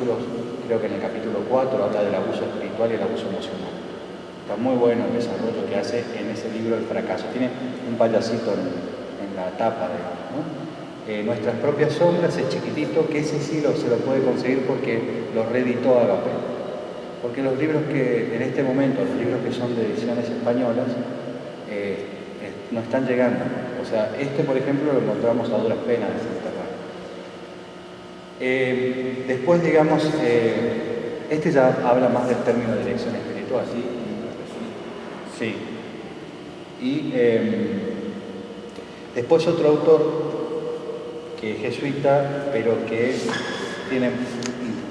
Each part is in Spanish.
capítulos, creo que en el capítulo 4 habla del abuso espiritual y el abuso emocional. Está muy bueno el desarrollo que hace en ese libro El fracaso. Tiene un payasito en la tapa, digamos, ¿no? Nuestras propias sombras es chiquitito, que ese sí se lo puede conseguir porque lo reeditó Agape. Porque los libros que en este momento, los libros que son de ediciones españolas, no están llegando. O sea, por ejemplo, lo encontramos a duras penas desenterrado. Después, digamos, este ya habla más del término de dirección espiritual. Sí. Y después otro autor que es jesuita, pero que tiene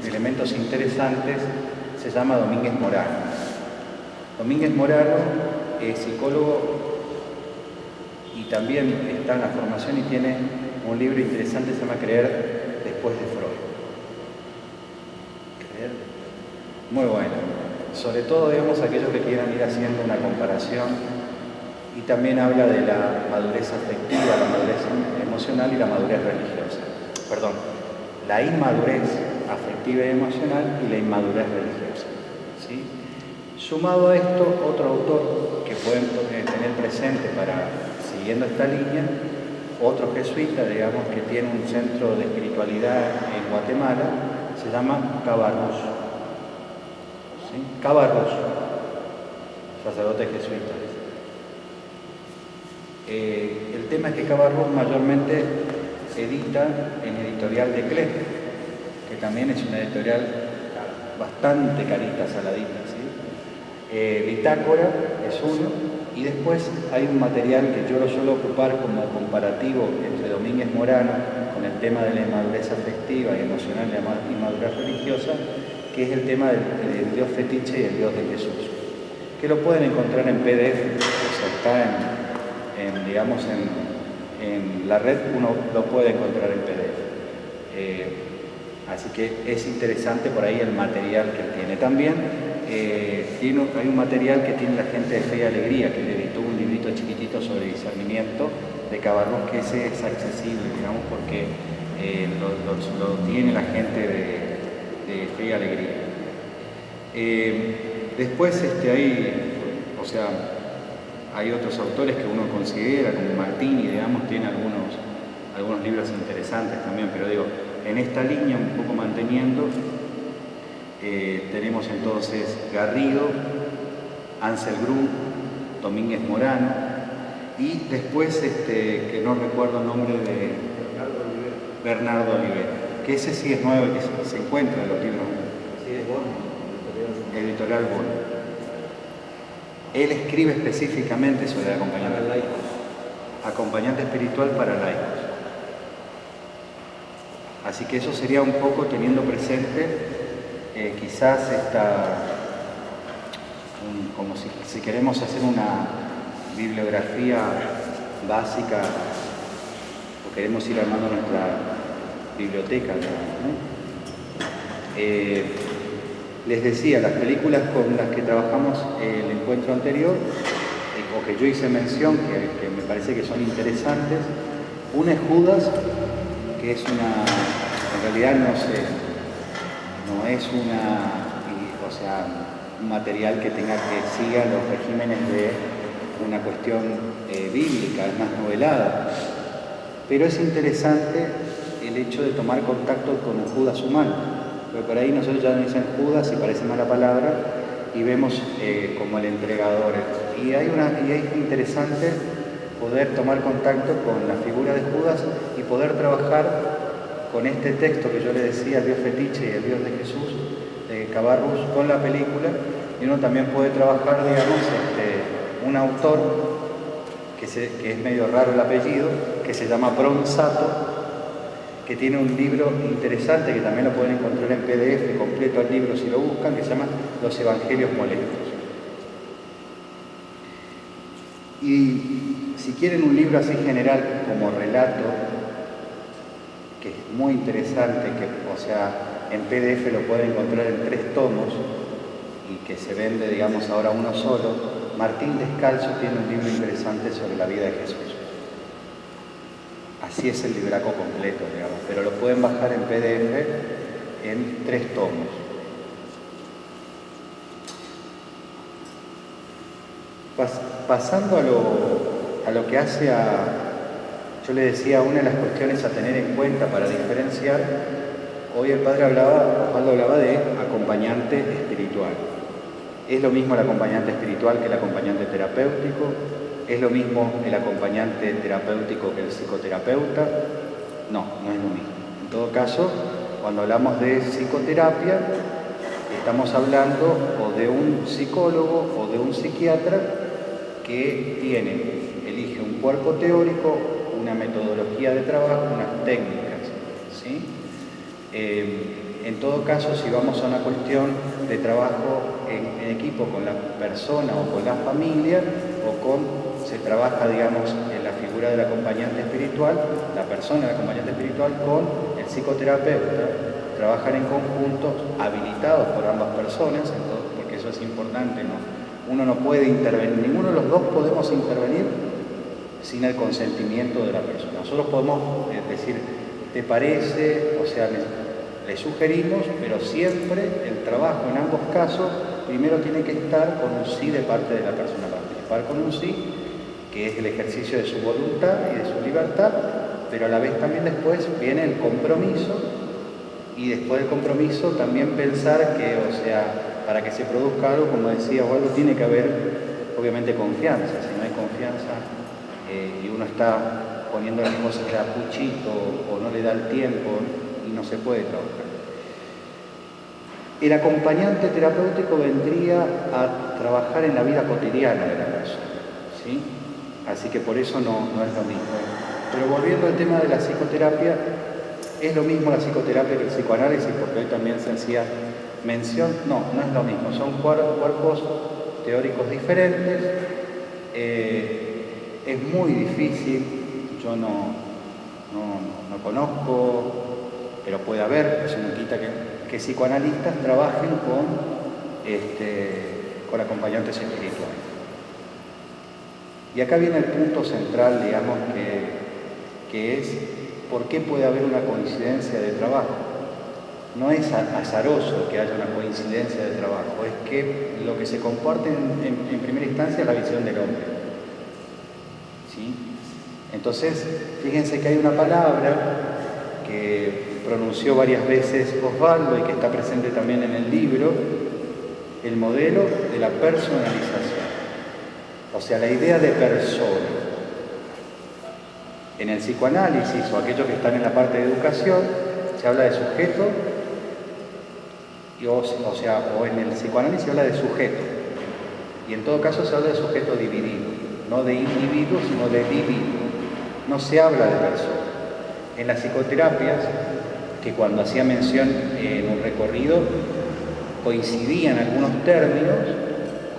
elementos interesantes, se llama Domínguez Morano. Domínguez Morano es psicólogo y también está en la formación y tiene un libro interesante que se llama Creer después de Freud. Creer. Muy bueno. Sobre todo, digamos, aquellos que quieran ir haciendo una comparación, y también habla de la madurez afectiva, la madurez emocional y la madurez religiosa. Perdón, la inmadurez afectiva y emocional y la inmadurez religiosa. ¿Sí? Sumado a esto, otro autor que pueden tener presente siguiendo esta línea, otro jesuita, digamos, que tiene un centro de espiritualidad en Guatemala, se llama Cabarrús. ¿Sí? Cabarrús, sacerdote jesuita. El tema es que Cabarrús mayormente edita en Editorial de Clé, que también es una editorial bastante carita, saladita, ¿sí? Bitácora es uno, y después hay un material que yo lo suelo ocupar como comparativo entre Domínguez Morano con el tema de la inmadurez afectiva y emocional y la inmadurez religiosa, que es el tema del Dios fetiche y el Dios de Jesús, que lo pueden encontrar en PDF, o sea, está digamos, en la red uno lo puede encontrar en PDF. Así que es interesante por ahí el material que él tiene. También hay un material que tiene la gente de Fe y Alegría, que le editó un librito chiquitito sobre discernimiento de Cabarrús, que ese es accesible, digamos, porque lo tiene la gente de Fe y Alegría. Después hay otros autores que uno considera, como Martini, digamos, tiene algunos libros interesantes también, pero digo, en esta línea, un poco manteniendo, tenemos entonces Garrido, Ansel Grum, Domínguez Morano, y después, que no recuerdo el nombre de Bernardo Oliver, que ese sí es nuevo y que se encuentra en los libros. Sí, es bueno, Editorial Bono. Él escribe específicamente sobre el acompañante espiritual para laicos. Así que eso sería un poco teniendo presente quizás como si queremos hacer una bibliografía básica o queremos ir armando nuestra biblioteca, ¿no? Les decía, las películas con las que trabajamos el encuentro anterior, o que yo hice mención, que me parece que son interesantes. Una es Judas, que es en realidad no es un material que siga los regímenes de una cuestión bíblica, es más novelada. Pero es interesante el hecho de tomar contacto con el Judas humano. Porque por ahí nosotros ya nos dicen Judas y parece mala palabra y vemos como el entregador. Y es interesante poder tomar contacto con la figura de Judas y poder trabajar con este texto que yo le decía, el Dios fetiche y el Dios de Jesús, de Cabarrús, con la película. Y uno también puede trabajar, digamos, un autor que es medio raro el apellido, que se llama Bronzato, que tiene un libro interesante que también lo pueden encontrar en PDF completo al libro si lo buscan, que se llama Los Evangelios Molestos. Y si quieren un libro así general como relato, que es muy interesante, en PDF lo pueden encontrar en 3 tomos y que se vende, digamos, ahora uno solo, Martín Descalzo tiene un libro interesante sobre la vida de Jesús. Así es el libraco completo, digamos, pero lo pueden bajar en PDF en 3 tomos. Pasando a lo que hace yo le decía, una de las cuestiones a tener en cuenta para diferenciar, hoy el padre Osvaldo hablaba de acompañante espiritual. ¿Es lo mismo el acompañante espiritual que el acompañante terapéutico? ¿Es lo mismo el acompañante terapéutico que el psicoterapeuta? No, no es lo mismo. En todo caso, cuando hablamos de psicoterapia, estamos hablando o de un psicólogo o de un psiquiatra que elige un cuerpo teórico, una metodología de trabajo, unas técnicas, ¿sí? En todo caso, si vamos a una cuestión de trabajo en equipo con la persona o con la familia, se trabaja, digamos, en la figura del acompañante espiritual, la persona del acompañante espiritual con el psicoterapeuta, trabajan en conjunto, habilitados por ambas personas, porque eso es importante, ¿no? Uno no puede intervenir, ninguno de los dos podemos intervenir sin el consentimiento de la persona. Nosotros podemos decir, ¿te parece? O sea, le sugerimos, pero siempre el trabajo en ambos casos primero tiene que estar con un sí de parte de la persona, participar con un sí, que es el ejercicio de su voluntad y de su libertad, pero a la vez también después viene el compromiso, y después del compromiso también pensar que, o sea, para que se produzca algo, como decía Osvaldo, tiene que haber obviamente confianza. Si no hay confianza y uno está poniendo las cosas de a puchito o no le da el tiempo, y no se puede trabajar. El acompañante terapéutico vendría a trabajar en la vida cotidiana de la persona, ¿sí? Así que por eso no es lo mismo. Pero volviendo al tema de la psicoterapia, ¿es lo mismo la psicoterapia que el psicoanálisis? Porque hoy también se hacía mención. No es lo mismo. Son cuerpos teóricos diferentes. Es muy difícil. Yo no conozco, pero puede haber, eso no quita que psicoanalistas trabajen con acompañantes espirituales. Y acá viene el punto central, digamos, que es por qué puede haber una coincidencia de trabajo. No es azaroso que haya una coincidencia de trabajo, es que lo que se comparte en primera instancia es la visión del hombre, ¿sí? Entonces, fíjense que hay una palabra que pronunció varias veces Osvaldo y que está presente también en el libro, el modelo de la personalización. O sea, la idea de persona. En el psicoanálisis o aquellos que están en la parte de educación, se habla de sujeto, o en el psicoanálisis se habla de sujeto. Y en todo caso se habla de sujeto dividido, no de individuo, sino de dividido. No se habla de persona. En las psicoterapias, que cuando hacía mención en un recorrido, coincidían algunos términos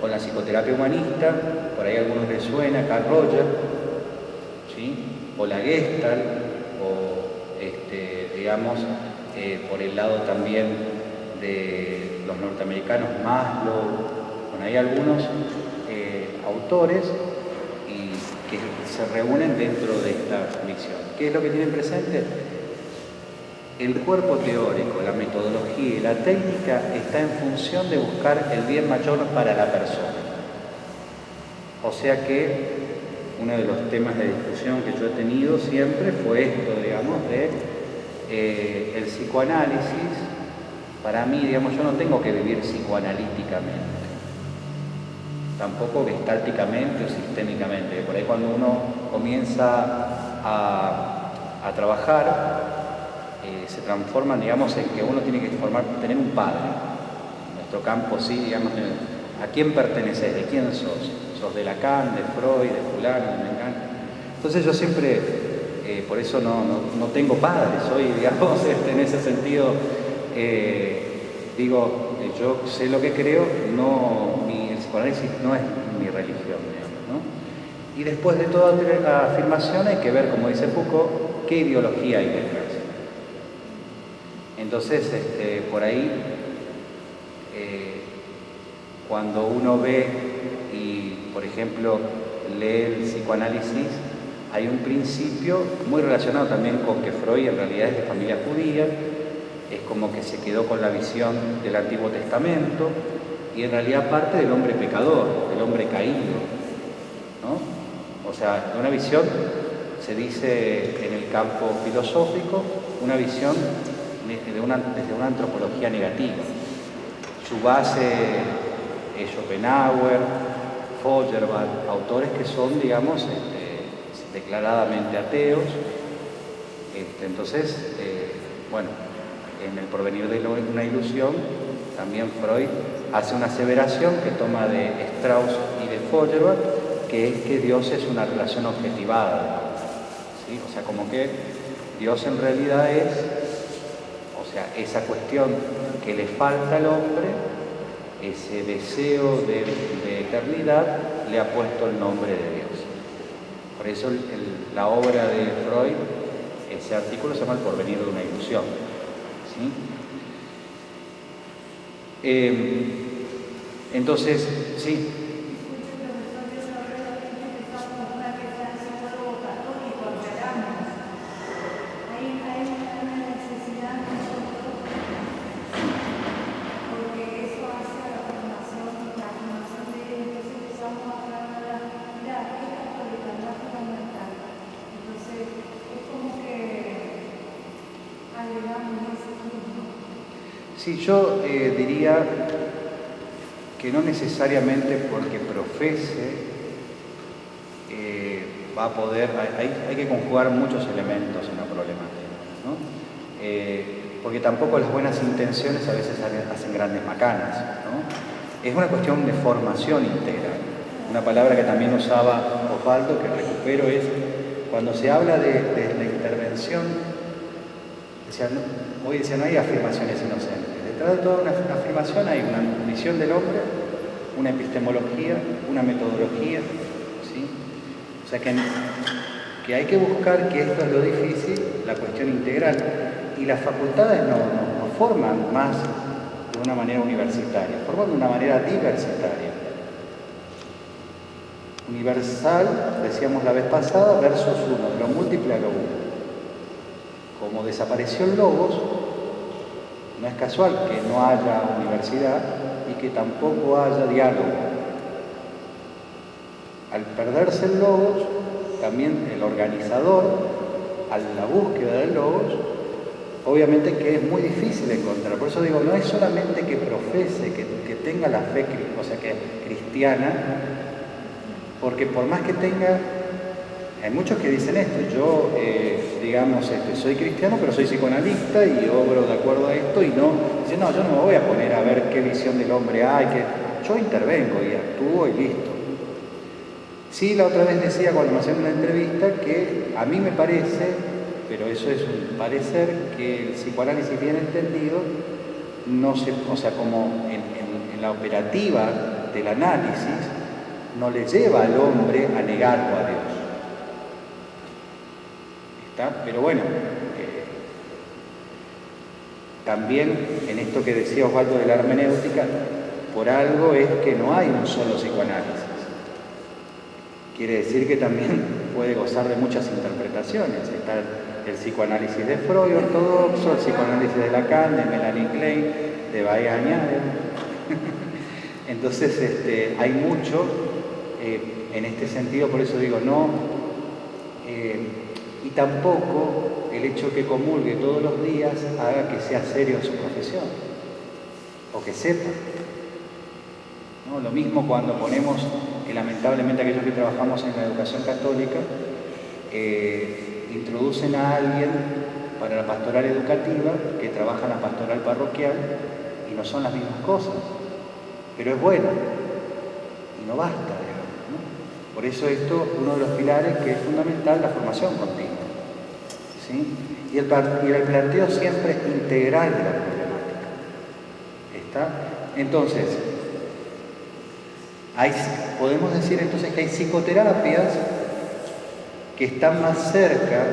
con la psicoterapia humanista, por ahí a algunos les suena, Carl Rogers, ¿sí? O la Gestalt, o digamos, por el lado también de los norteamericanos, Maslow. Bueno, hay algunos autores que se reúnen dentro de esta visión. ¿Qué es lo que tienen presente? El cuerpo teórico, la metodología y la técnica está en función de buscar el bien mayor para la persona. O sea que uno de los temas de discusión que yo he tenido siempre fue esto, digamos, el psicoanálisis. Para mí, digamos, yo no tengo que vivir psicoanalíticamente, tampoco gestálticamente o sistémicamente. Por ahí cuando uno comienza a trabajar, se transforman, digamos, en que uno tiene que tener un padre. En nuestro campo, sí, digamos, ¿a quién perteneces? ¿De quién sos? ¿Sos de Lacan, de Freud, de fulano, de Mengano? Entonces yo siempre, por eso no tengo padres. Soy, digamos, en ese sentido, digo, yo sé lo que creo, el psicoanálisis no es mi religión, digamos, ¿no? Y después de toda afirmación hay que ver, como dice Foucault, qué ideología hay detrás. Entonces, por ahí, cuando uno ve y, por ejemplo, lee el psicoanálisis, hay un principio muy relacionado también con que Freud en realidad es de familia judía, es como que se quedó con la visión del Antiguo Testamento y en realidad parte del hombre pecador, del hombre caído, ¿no? O sea, una visión, se dice en el campo filosófico, una visión desde una antropología negativa. Su base es Schopenhauer, Feuerbach, autores que son, digamos, declaradamente ateos. Entonces, bueno, en El porvenir de una ilusión, también Freud hace una aseveración que toma de Strauss y de Feuerbach, que es que Dios es una relación objetivada, ¿sí? O sea, como que Dios en realidad es, o sea, esa cuestión que le falta al hombre, ese deseo de eternidad, le ha puesto el nombre de Dios. Por eso la obra de Freud, ese artículo se llama El porvenir de una ilusión, ¿sí? Entonces, sí. Sí, yo diría que no necesariamente porque profese va a poder, hay que conjugar muchos elementos en la problemática, ¿no? Porque tampoco las buenas intenciones a veces hacen grandes macanas, ¿no? Es una cuestión de formación integral. Una palabra que también usaba Osvaldo, que recupero, es cuando se habla de la intervención, hoy decía, no hay afirmaciones inocentes. Detrás de toda una afirmación hay una visión del hombre, una epistemología, una metodología, ¿sí? O sea que hay que buscar, que esto es lo difícil, la cuestión integral. Y las facultades no forman más de una manera universitaria, forman de una manera diversitaria. Universal, decíamos la vez pasada, versus uno, lo múltiple a lo uno. Como desapareció el logos, no es casual que no haya universidad y que tampoco haya diálogo. Al perderse el logos, también el organizador, a la búsqueda del logos, obviamente que es muy difícil encontrar. Por eso digo, no es solamente que profese, que tenga la fe, o sea, que cristiana, porque por más que tenga, hay muchos que dicen esto, yo, digamos, soy cristiano, pero soy psicoanalista y obro de acuerdo a esto, y no, dicen, no, yo no me voy a poner a ver qué visión del hombre hay, que yo intervengo y actúo y listo. Sí, la otra vez decía cuando me hacían una entrevista que a mí me parece, pero eso es un parecer, que el psicoanálisis bien entendido, no se, o sea, como en la operativa del análisis, no le lleva al hombre a negarlo a Dios. ¿Está? Pero bueno, también en esto que decía Osvaldo de la hermenéutica, por algo es que no hay un solo psicoanálisis. Quiere decir que también puede gozar de muchas interpretaciones. Está el psicoanálisis de Freud ortodoxo, el psicoanálisis de Lacan, de Melanie Klein, de Baez Añade. Entonces hay mucho en este sentido, por eso digo, no, y tampoco el hecho que comulgue todos los días haga que sea serio en su profesión, o que sepa. ¿No? Lo mismo cuando ponemos que lamentablemente aquellos que trabajamos en la educación católica introducen a alguien para la pastoral educativa que trabaja en la pastoral parroquial y no son las mismas cosas, pero es bueno y no basta, digamos, ¿no? Por eso esto, uno de los pilares que es fundamental, la formación continua, ¿sí? Y el planteo siempre es integral de la problemática. ¿Está? Entonces, podemos decir entonces que hay psicoterapias que están más cerca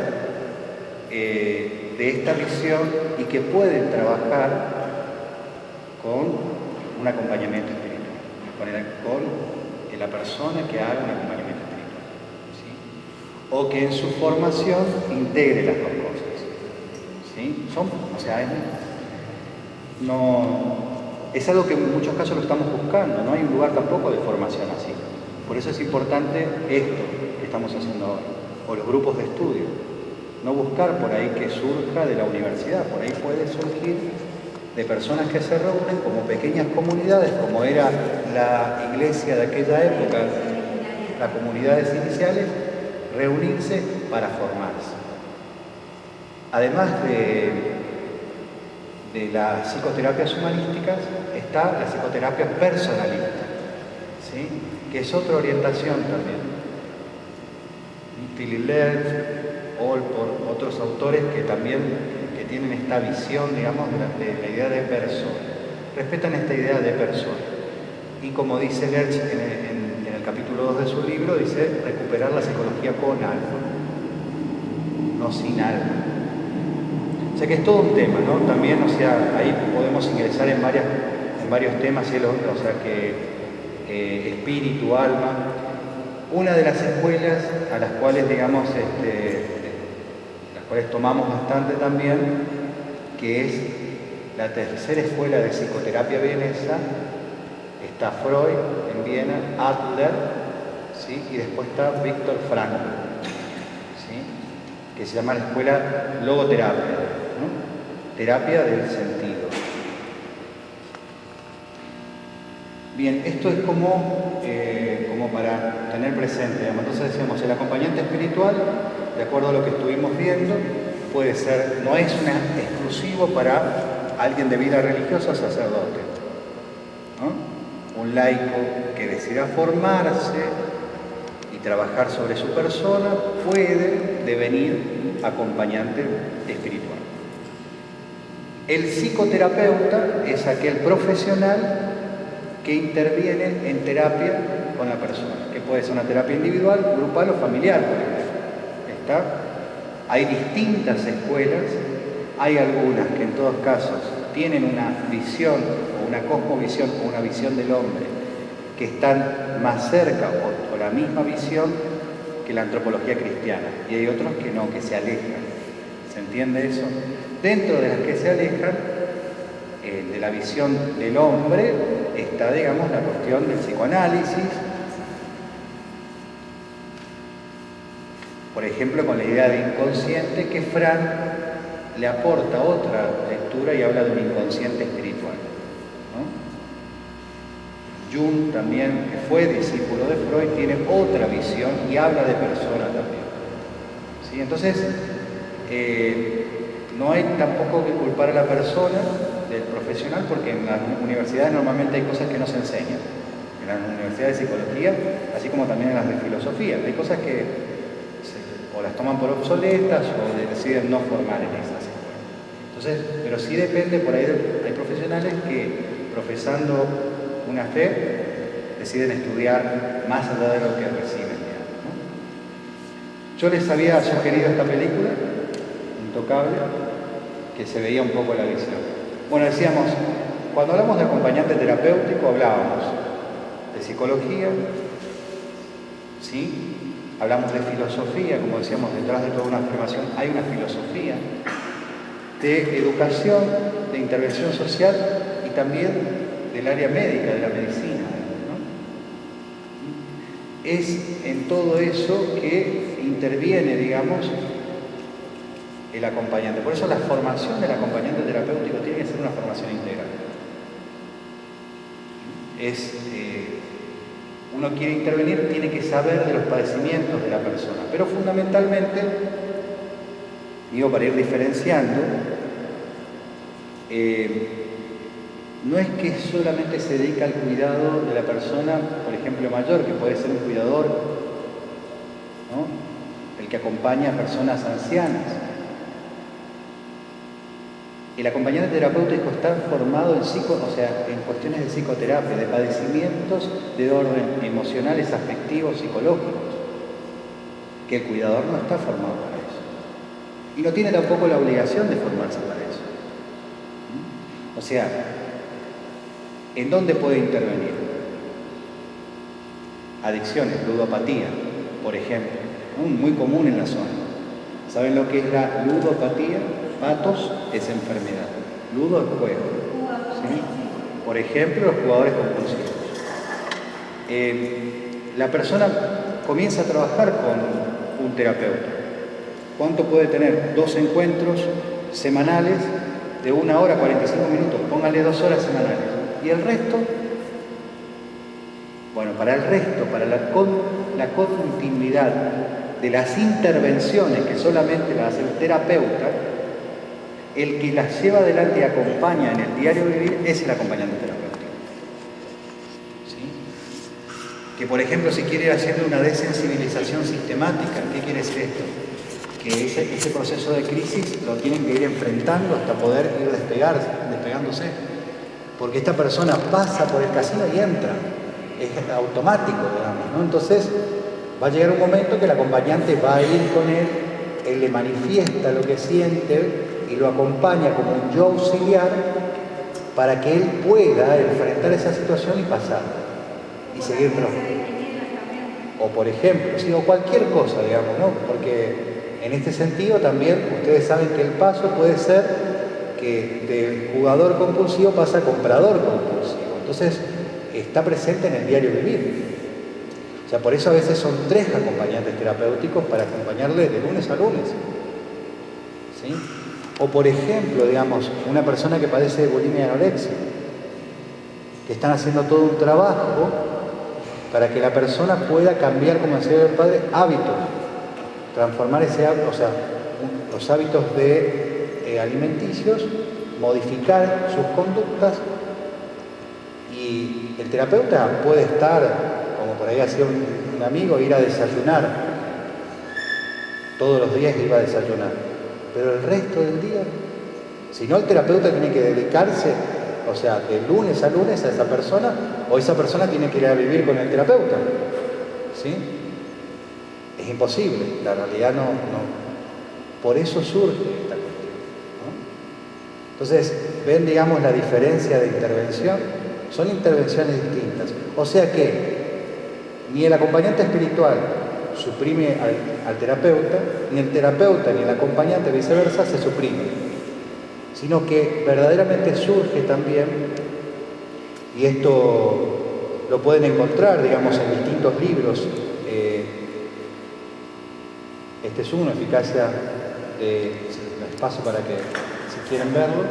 de esta visión y que pueden trabajar con un acompañamiento espiritual, con la persona que haga un acompañamiento espiritual, ¿sí? O que en su formación integre las dos cosas, ¿sí? no, es algo que en muchos casos lo estamos buscando, no hay un lugar tampoco de formación así. Por eso es importante esto que estamos haciendo ahora, o los grupos de estudio. No buscar por ahí que surja de la universidad, por ahí puede surgir de personas que se reúnen como pequeñas comunidades, como era la iglesia de aquella época, las comunidades iniciales, reunirse para formarse. Además de las psicoterapias humanísticas, está la psicoterapia personalista, ¿sí? Que es otra orientación también. Philip Lerch, Allport, otros autores que también tienen esta visión, digamos, de la idea de persona. Respetan esta idea de persona. Y como dice Lerch en el capítulo 2 de su libro, dice recuperar la psicología con alma, no sin alma. O sea que es todo un tema, ¿no? También, o sea, ahí podemos ingresar en varios temas, o sea que espíritu, alma. Una de las escuelas a las cuales, digamos, las cuales tomamos bastante también, que es la tercera escuela de psicoterapia vienesa, está Freud en Viena, Adler, ¿sí? Y después está Viktor Frankl, ¿sí? Que se llama la escuela logoterapia, ¿no? Terapia del sentido. Bien, esto es como para tener presente, digamos. Entonces decíamos, el acompañante espiritual, de acuerdo a lo que estuvimos viendo, puede ser, no es exclusivo para alguien de vida religiosa, sacerdote, ¿no? Un laico que decida formarse y trabajar sobre su persona puede devenir acompañante espiritual. El psicoterapeuta es aquel profesional que interviene en terapia con la persona, que puede ser una terapia individual, grupal o familiar, por ejemplo. ¿Está? Hay distintas escuelas, hay algunas que en todos casos tienen una visión o una cosmovisión o una visión del hombre que están más cerca o la misma visión que la antropología cristiana, y hay otros que no, que se alejan. ¿Se entiende eso? Dentro de las que se alejan, de la visión del hombre, está, digamos, la cuestión del psicoanálisis, por ejemplo, con la idea de inconsciente, que Frank le aporta otra lectura y habla de un inconsciente espiritual, ¿no? Jung también, que fue discípulo de Freud, tiene otra visión y habla de persona también, ¿sí? Entonces, no hay tampoco que culpar a la persona del profesional, porque en las universidades normalmente hay cosas que no se enseñan. En las universidades de psicología, así como también en las de filosofía, hay cosas que o las toman por obsoletas o deciden no formar en esas escuelas. Entonces, pero sí depende, por ahí hay profesionales que, profesando una fe, deciden estudiar más allá de lo que reciben, ¿no? Yo les había sugerido esta película, Intocable, que se veía un poco la visión. Bueno, decíamos, cuando hablamos de acompañante terapéutico, hablábamos de psicología, ¿sí? Hablamos de filosofía, como decíamos, detrás de toda una afirmación hay una filosofía, de educación, de intervención social y también del área médica, de la medicina, ¿no? Es en todo eso que interviene, digamos, el acompañante. Por eso la formación del acompañante terapéutico tiene que ser una formación integral. Uno quiere intervenir, tiene que saber de los padecimientos de la persona, pero fundamentalmente, digo, para ir diferenciando, no es que solamente se dedica al cuidado de la persona, por ejemplo, mayor, que puede ser un cuidador, ¿no? El que acompaña a personas ancianas. El acompañante terapéutico está formado en cuestiones de psicoterapia, de padecimientos de orden emocionales, afectivos, psicológicos, que el cuidador no está formado para eso. Y no tiene tampoco la obligación de formarse para eso. O sea, ¿en dónde puede intervenir? Adicciones, ludopatía, por ejemplo, ¿no? Muy común en la zona. ¿Saben lo que es la ludopatía? Patos es enfermedad. Ludo es juego. por ejemplo, los jugadores compulsivos. La persona comienza a trabajar con un terapeuta. ¿Cuánto puede tener? 2 encuentros semanales de 1 hora 45 minutos, póngale 2 horas semanales. ¿Y el resto? Bueno, para el resto, para la continuidad de las intervenciones que solamente las hace el terapeuta, el que las lleva adelante y acompaña en el diario vivir es el acompañante terapéutico. ¿Sí? Que por ejemplo, si quiere ir haciendo una desensibilización sistemática, ¿qué quiere decir esto? Que ese proceso de crisis lo tienen que ir enfrentando hasta poder ir despegándose. Porque esta persona pasa por el casino y entra. Es automático, digamos, ¿no? Entonces, va a llegar un momento que el acompañante va a ir con él le manifiesta lo que siente y lo acompaña como un yo auxiliar para que él pueda enfrentar esa situación y pasar y seguir trabajando. O por ejemplo, ¿sí? O cualquier cosa, digamos, ¿no? Porque en este sentido también ustedes saben que el paso puede ser que de jugador compulsivo pasa a comprador compulsivo. Entonces, está presente en el diario vivir. O sea, por eso a veces son 3 acompañantes terapéuticos para acompañarle de lunes a lunes. ¿Sí? O por ejemplo, digamos, una persona que padece de bulimia y anorexia, que están haciendo todo un trabajo para que la persona pueda cambiar, como decía el padre, hábitos, transformar ese hábito, o sea, los hábitos alimenticios, modificar sus conductas. Y el terapeuta puede estar, como por ahí hacía un amigo, ir a desayunar. Todos los días iba a desayunar. Pero el resto del día, si no, el terapeuta tiene que dedicarse, o sea, de lunes a lunes a esa persona, o esa persona tiene que ir a vivir con el terapeuta. ¿Sí? Es imposible, la realidad no. Por eso surge esta cuestión, ¿no? Entonces, ven, digamos, la diferencia de intervención. Son intervenciones distintas. O sea que ni el acompañante espiritual suprime al terapeuta, ni el terapeuta ni el acompañante viceversa se suprime, sino que verdaderamente surge también, y esto lo pueden encontrar, digamos, en distintos libros. Este es uno, Eficacia de... Les paso para que, si quieren verlo.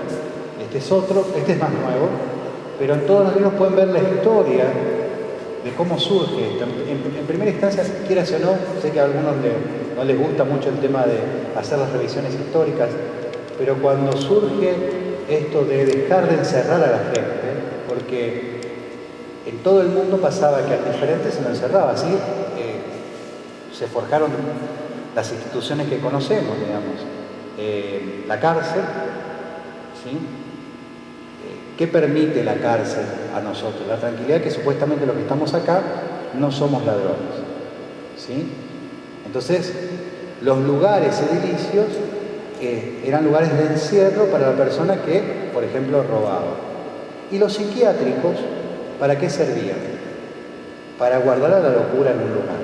Este es otro, este es más nuevo. Pero en todos los libros pueden ver la historia de cómo surge esto. En primera instancia, quieras o no, sé que a algunos no les gusta mucho el tema de hacer las revisiones históricas, pero cuando surge esto de dejar de encerrar a la gente, porque en todo el mundo pasaba que al diferente se lo encerraba, ¿sí? Se forjaron las instituciones que conocemos, digamos, la cárcel, ¿sí? ¿Qué permite la cárcel a nosotros? La tranquilidad que supuestamente los que estamos acá no somos ladrones. ¿Sí? Entonces, los lugares edilicios eran lugares de encierro para la persona que, por ejemplo, robaba. Y los psiquiátricos, ¿para qué servían? Para guardar a la locura en un lugar.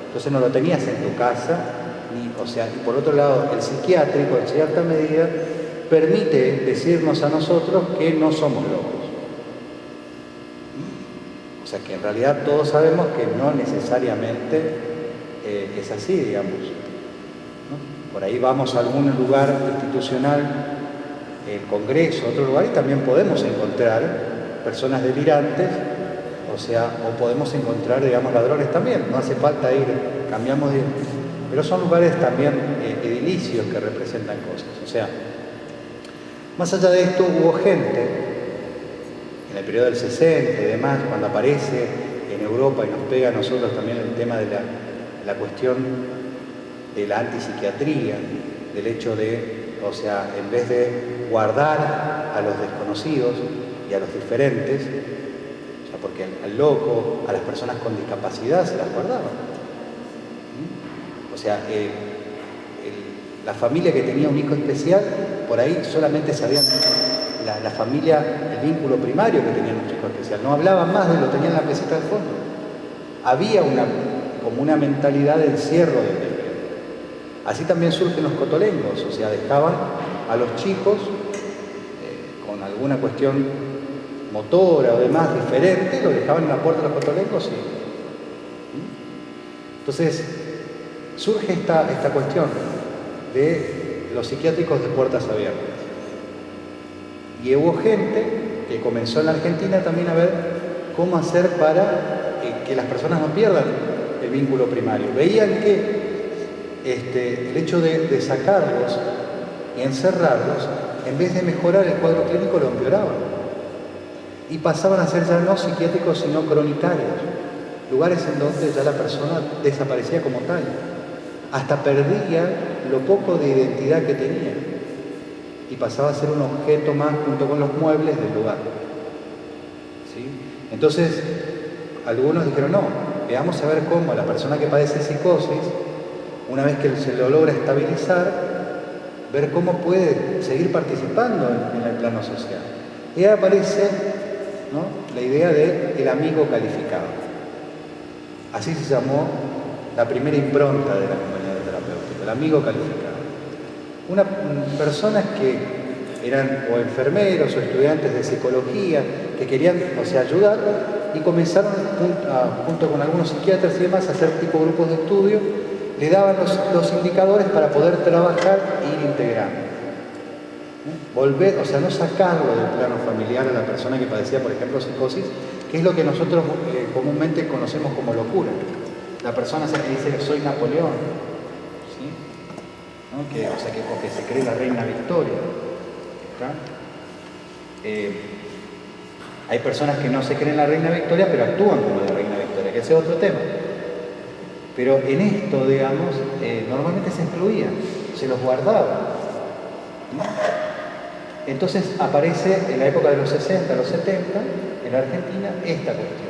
Entonces no lo tenías en tu casa, y por otro lado, el psiquiátrico, en cierta medida, permite decirnos a nosotros que no somos locos. O sea que en realidad todos sabemos que no necesariamente es así, digamos, ¿no? Por ahí vamos a algún lugar institucional, el Congreso, otro lugar, y también podemos encontrar personas delirantes, o podemos encontrar, digamos, ladrones también. No hace falta ir, cambiamos de... Pero son lugares también edilicios que representan cosas. O sea, más allá de esto, hubo gente, en el periodo del 60 y demás, cuando aparece en Europa y nos pega a nosotros también el tema de la cuestión de la antipsiquiatría, del hecho de, en vez de guardar a los desconocidos y a los diferentes, porque al loco, a las personas con discapacidad se las guardaban. La familia que tenía un hijo especial, por ahí solamente sabían la familia, el vínculo primario que tenían un chico especial. No hablaban más de lo tenían en la mesita del fondo. Había como una mentalidad de encierro del bebé. Así también surgen los cotolengos, dejaban a los chicos con alguna cuestión motora o demás diferente, lo dejaban en la puerta de los cotolencos y... Entonces, surge esta cuestión de los psiquiátricos de puertas abiertas. Y hubo gente que comenzó en la Argentina también a ver cómo hacer para que las personas no pierdan el vínculo primario. Veían que el hecho de sacarlos y encerrarlos, en vez de mejorar el cuadro clínico, lo empeoraban. Y pasaban a ser ya no psiquiátricos, sino cronitarios. Lugares en donde ya la persona desaparecía como tal. Hasta perdía lo poco de identidad que tenía. Y pasaba a ser un objeto más junto con los muebles del lugar. ¿Sí? Entonces, algunos dijeron, no, veamos a ver cómo la persona que padece psicosis, una vez que se lo logra estabilizar, ver cómo puede seguir participando en el plano social. Y ahí aparece, ¿no?, la idea del amigo calificado. Así se llamó la primera impronta de la compañía terapéutica, el amigo calificado. Personas que eran o enfermeros o estudiantes de psicología, que querían, ayudar, y comenzaron junto con algunos psiquiatras y demás a hacer tipo grupos de estudio. Le daban los indicadores para poder trabajar e ir integrando. Volver, no sacarlo del plano familiar a la persona que padecía, por ejemplo, psicosis, que es lo que nosotros comúnmente conocemos como locura. La persona que dice que soy Napoleón, ¿sí?, ¿no?, o que se cree la reina Victoria. Hay personas que no se creen la reina Victoria, pero actúan como la reina Victoria, que ese es otro tema. Pero en esto, digamos, normalmente se excluía, se los guardaba. Entonces aparece en la época de los 60, los 70, en la Argentina, esta cuestión.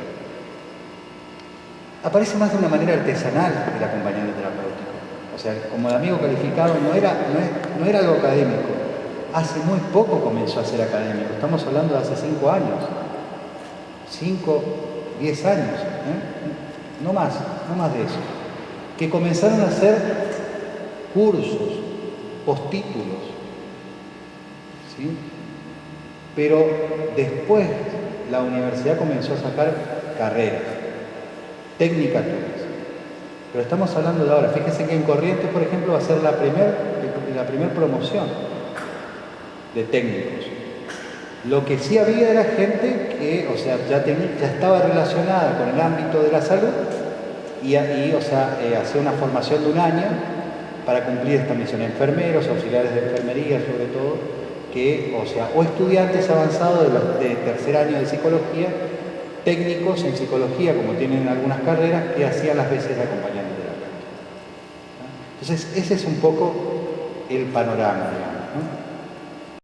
Aparece más de una manera artesanal el acompañante terapéutico. Como el amigo calificado no era algo académico. Hace muy poco comenzó a ser académico. Estamos hablando de hace 5 años. 5, 10 años. No más de eso. Que comenzaron a hacer cursos, postítulos, ¿sí? Pero después la universidad comenzó a sacar carreras, tecnicaturas. Pero estamos hablando de ahora. Fíjense que en Corrientes, por ejemplo, va a ser la primer promoción de técnicos. Lo que sí había era gente que, ya estaba relacionada con el ámbito de la salud y hacía una formación de 1 año para cumplir esta misión. Enfermeros, auxiliares de enfermería, sobre todo, o estudiantes avanzados de tercer año de psicología, técnicos en psicología, como tienen algunas carreras, que hacían las veces de acompañante terapéutico. Entonces, ese es un poco el panorama, digamos, ¿no?